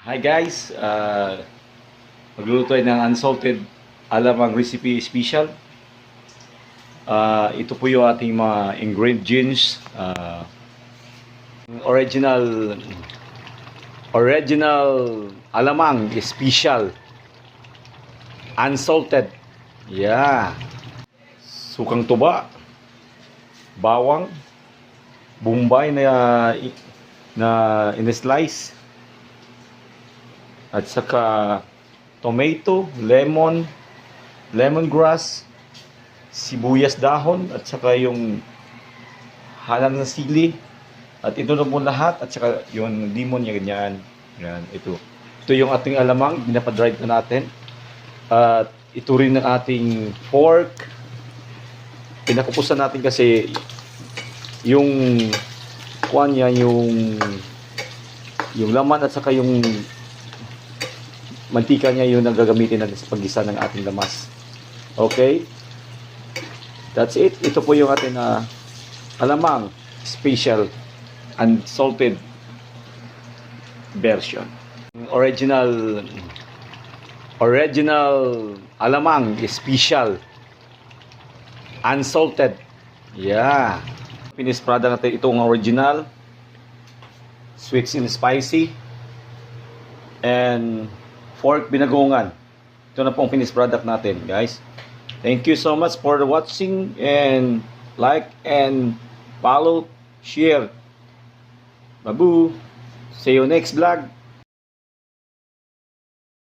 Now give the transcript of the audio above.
Hi guys, magluluto tayo ng unsalted alamang recipe special. Ito po yung ating mga ingredients. Original alamang special unsalted. Yeah. Sukang tuba, bawang, bombay na in-slice. At saka tomato, lemongrass, sibuyas dahon, at saka yung halang ng sili. At ito na po lahat, at saka yung limon niya ganyan. Yan, ito. Ito yung ating alamang, binapadrive na natin. At ito rin ang ating pork. Pinakupusan natin kasi yung kuwan niya, yung laman at saka yung mantika niya yung gagamitin natin sa paggisa ng ating lamas. Okay? That's it. Ito po yung ating alamang special unsalted version. Original alamang special unsalted. Yeah. Finished product natin itong original sweet and spicy and pork binagongan. Ito na pong finished product natin, guys. Thank you so much for watching, and like and follow, share. Babu. See you next vlog.